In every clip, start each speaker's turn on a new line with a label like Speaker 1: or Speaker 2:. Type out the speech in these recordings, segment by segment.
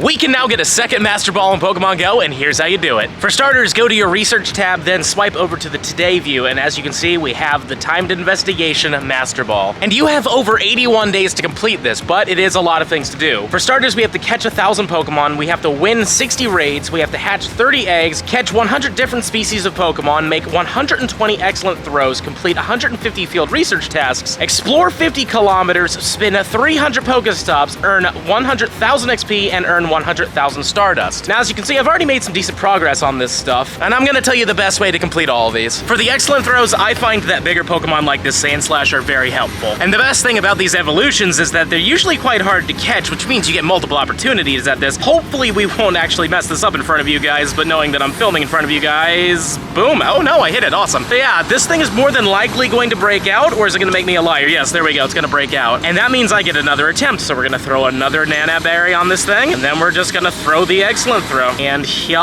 Speaker 1: We can now get a second Master Ball in Pokemon Go, and here's how you do it. For starters, go to your Research tab, then swipe over to the Today view, and as you can see, we have the Timed Investigation Master Ball. And you have over 81 days to complete this, but it is a lot of things to do. For starters, we have to catch 1,000 Pokemon, we have to win 60 raids, we have to hatch 30 eggs, catch 100 different species of Pokemon, make 120 excellent throws, complete 150 field research tasks, explore 50 kilometers, spin 300 Pokestops, earn 100,000 XP, and earn 100,000 Stardust. Now, as you can see, I've already made some decent progress on this stuff, and I'm gonna tell you the best way to complete all of these. For the excellent throws, I find that bigger Pokemon like this Sandslash are very helpful. And the best thing about these evolutions is that they're usually quite hard to catch, which means you get multiple opportunities at this. Hopefully we won't actually mess this up in front of you guys, but knowing that I'm filming in front of you guys, boom. Oh no, I hit it, awesome. But yeah, this thing is more than likely going to break out, or is it gonna make me a liar? Yes, there we go, it's gonna break out. And that means I get another attempt, so we're gonna throw another Nana Berry on this thing, and then we're just gonna throw the excellent throw. And here,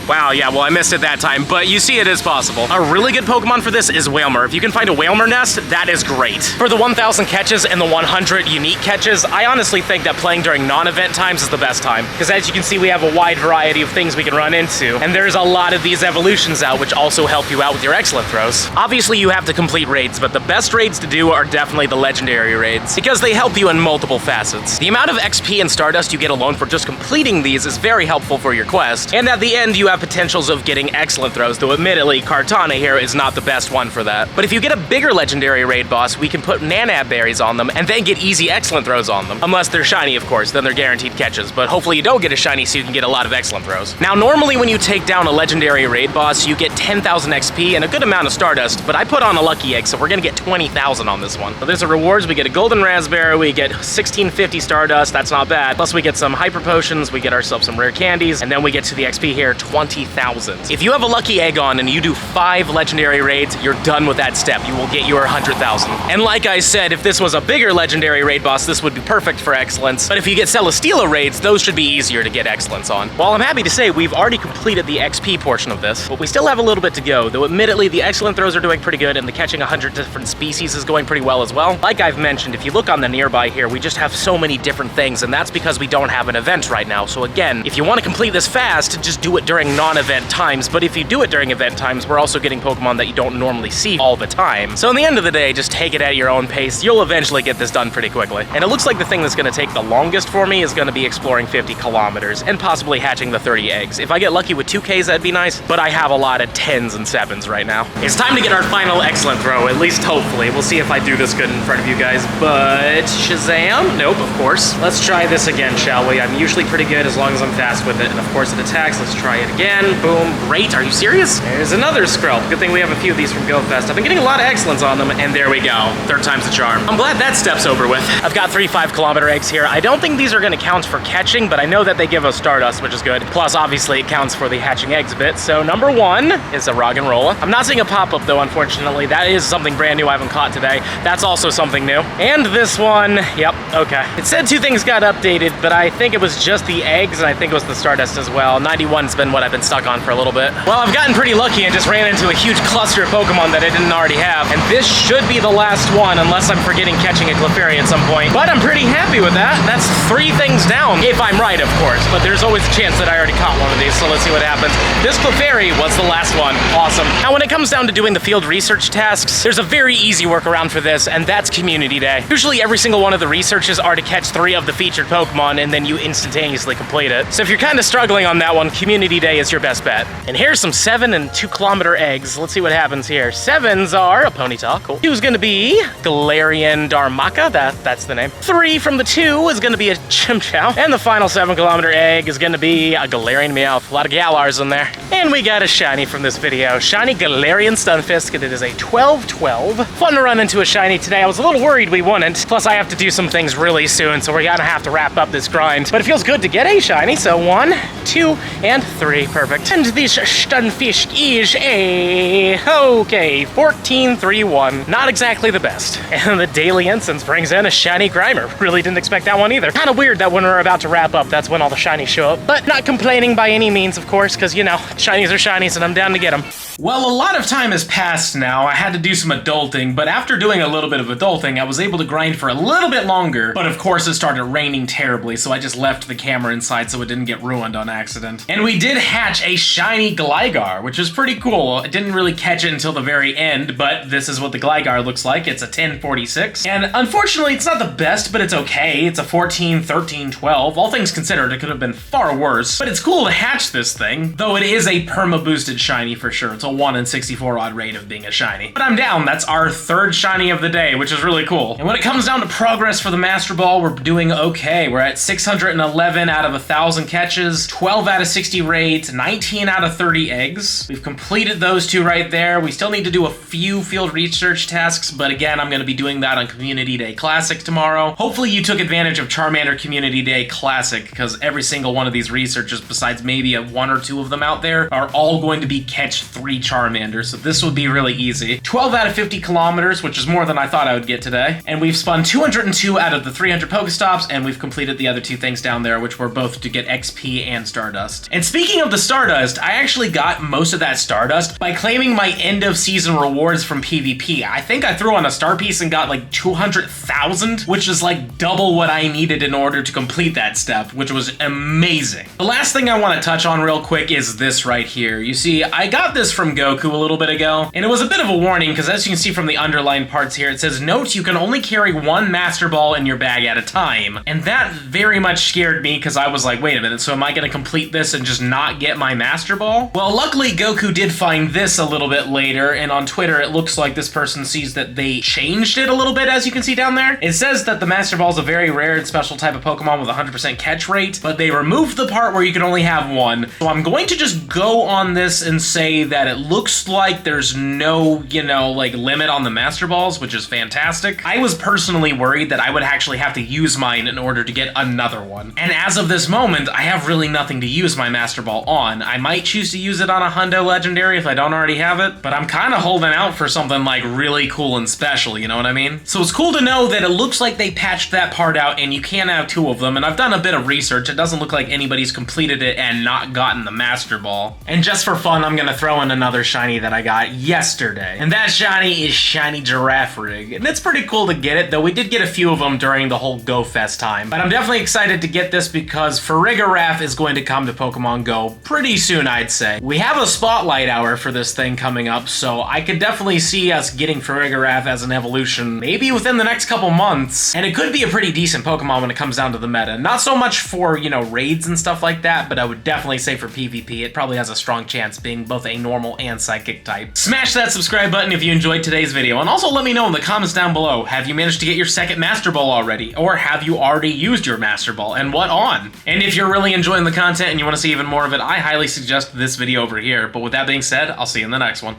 Speaker 1: wow, yeah, well, I missed it that time, but you see it is possible. A really good Pokemon for this is Whalmer. If you can find a Whalmer nest, that is great. For the 1,000 catches and the 100 unique catches, I honestly think that playing during non-event times is the best time, because as you can see, we have a wide variety of things we can run into, and there's a lot of these evolutions out, which also help you out with your excellent throws. Obviously, you have to complete raids, but the best raids to do are definitely the legendary raids, because they help you in multiple facets. The amount of XP and Stardust you get alone for just completing these is very helpful for your quest, and at the end, you have potentials of getting excellent throws, though admittedly, Kartana here is not the best one for that. But if you get a bigger legendary raid boss, we can put Nanab berries on them and then get easy excellent throws on them. Unless they're shiny, of course, then they're guaranteed catches, but hopefully you don't get a shiny so you can get a lot of excellent throws. Now, normally when you take down a legendary raid boss, you get 10,000 XP and a good amount of Stardust, but I put on a lucky egg, so we're gonna get 20,000 on this one. So there's the rewards, we get a golden raspberry, we get 1650 Stardust, that's not bad. Plus we get some hyper potions, we get ourselves some rare candies, and then we get to the XP here, 20,000. If you have a lucky egg on and you do 5 legendary raids, you're done with that step. You will get your 100,000. And like I said, if this was a bigger legendary raid boss, this would be perfect for excellence. But if you get Celesteela raids, those should be easier to get excellence on. While I'm happy to say we've already completed the XP portion of this, but we still have a little bit to go, though admittedly the excellent throws are doing pretty good and the catching 100 different species is going pretty well as well. Like I've mentioned, if you look on the nearby here, we just have so many different things, and that's because we don't have an event right now. So again, if you want to complete this fast, just do it during non-event times, but if you do it during event times, we're also getting Pokemon that you don't normally see all the time. So in the end of the day, just take it at your own pace. You'll eventually get this done pretty quickly. And it looks like the thing that's gonna take the longest for me is gonna be exploring 50 kilometers and possibly hatching the 30 eggs. If I get lucky with 2Ks, that'd be nice, but I have a lot of 10s and 7s right now. It's time to get our final excellent throw, at least hopefully. We'll see if I do this good in front of you guys, but Shazam? Nope, of course. Let's try this again, shall we? I'm usually pretty good as long as I'm fast with it, and of course it attacks. Let's try it again. Boom, great. Are you serious? There's another Skrelp. Good thing we have a few of these from GoFest. I've been getting a lot of excellence on them, and there we go. Third time's the charm. I'm glad that step's over with. I've got 3 5-kilometer eggs here. I don't think these are gonna count for catching, but I know that they give us Stardust, which is good. Plus, obviously, it counts for the hatching eggs bit. So number 1 is a Roggenrola. I'm not seeing a pop-up though, unfortunately. That is something brand new I haven't caught today. That's also something new. And this one, yep, okay. It said 2 things got updated, but I think it was just the eggs, and I think it was the Stardust as well. 91's been what I've been stuck on for a little bit. Well, I've gotten pretty lucky and just ran into a huge cluster of Pokemon that I didn't already have, and this should be the last one unless I'm forgetting catching a Clefairy at some point. But I'm pretty happy with that. That's 3 things down, if I'm right, of course, but there's always a chance that I already caught one of these, so let's see what happens. This Clefairy was the last one. Awesome. Now, when it comes down to doing the field research tasks, there's a very easy workaround for this, and that's Community Day. Usually every single one of the researches are to catch 3 of the featured Pokemon, and then you instantaneously complete it. So if you're kind of struggling on that one, Community Day is your best bet. And here's some 7 and 2-kilometer eggs. Let's see what happens here. 7s are a Ponyta, cool. 2's gonna be Galarian Darmaka, that's the name. 3 from the 2 is gonna be a Chimchar, and the final 7-kilometer egg is gonna be a Galarian Meowth. A lot of Galars in there. And we got a shiny from this video. Shiny Galarian Stunfisk, and it is a 12-12. Fun to run into a shiny today. I was a little worried we wouldn't. Plus, I have to do some things really soon, so we're gonna have to wrap up this grind. But it feels good to get a shiny, so 1, 2, and 3. Perfect. And this Stunfisk is a... okay, 14-3-1. Not exactly the best. And the Daily Incense brings in a shiny Grimer. Really didn't expect that one either. Kind of weird that when we're about to wrap up, that's when all the shinies show up. But not complaining by any means, of course, because, you know, Shinies are shinies, and I'm down to get them. Well, a lot of time has passed now. I had to do some adulting, but after doing a little bit of adulting, I was able to grind for a little bit longer. But of course, it started raining terribly, so I just left the camera inside so it didn't get ruined on accident. And we did hatch a shiny Gligar, which is pretty cool. I didn't really catch it until the very end, but this is what the Gligar looks like. It's a 1046. And unfortunately, it's not the best, but it's okay. It's a 14, 13, 12. All things considered, it could have been far worse. But it's cool to hatch this thing, though it is a perma-boosted shiny for sure. It's a 1 in 64 odd rate of being a shiny. But I'm down. That's our third shiny of the day, which is really cool. And when it comes down to progress for the Master Ball, we're doing okay. We're at 611 out of 1,000 catches, 12 out of 60 raids, 19 out of 30 eggs. We've completed those two right there. We still need to do a few field research tasks, but again, I'm going to be doing that on Community Day Classic tomorrow. Hopefully you took advantage of Charmander Community Day Classic, because every single one of these researches, besides maybe one or two of them out there, are all going to be catch 3 Charmander, so this would be really easy. 12 out of 50 kilometers, which is more than I thought I would get today. And we've spun 202 out of the 300 Pokestops, and we've completed the other two things down there, which were both to get XP and Stardust. And speaking of the Stardust, I actually got most of that Stardust by claiming my end of season rewards from PvP. I think I threw on a star piece and got like 200,000, which is like double what I needed in order to complete that step, which was amazing. The last thing I want to touch on real quick is this right here. You see, I got this from Goku a little bit ago, and it was a bit of a warning because as you can see from the underlined parts here, it says, note you can only carry one Master Ball in your bag at a time. And that very much scared me because I was like, wait a minute, so am I going to complete this and just not get my Master Ball? Well, luckily Goku did find this a little bit later, and on Twitter it looks like this person sees that they changed it a little bit, as you can see down there. It says that the Master Ball is a very rare and special type of Pokemon with 100% catch rate, but they removed the part where you can only have one. So I'm going to just go on this and say that it looks like there's no, like limit on the Master Balls, which is fantastic. I was personally worried that I would actually have to use mine in order to get another one. And as of this moment, I have really nothing to use my Master Ball on. I might choose to use it on a Hundo Legendary if I don't already have it, but I'm kind of holding out for something like really cool and special, you know what I mean? So it's cool to know that it looks like they patched that part out and you can have 2 of them, and I've done a bit of research. It doesn't look like anybody's completed it and not gotten the Master Ball. And just for fun, I'm gonna throw in another shiny that I got yesterday. And that shiny is Shiny Giraffe Rig. And it's pretty cool to get it, though we did get a few of them during the whole Go Fest time. But I'm definitely excited to get this because Farigiraf is going to come to Pokemon Go pretty soon, I'd say. We have a spotlight hour for this thing coming up, so I could definitely see us getting Farigiraf as an evolution maybe within the next couple months. And it could be a pretty decent Pokemon when it comes down to the meta. Not so much for, raids and stuff like that, but I would definitely say for PvP, it probably has a strong chance being both a normal and psychic type. Smash that subscribe button if you enjoyed today's video, and also let me know in the comments down below, have you managed to get your second Master Ball already? Or have you already used your Master Ball, and what on? And if you're really enjoying the content and you want to see even more of it, I highly suggest this video over here. But with that being said, I'll see you in the next one.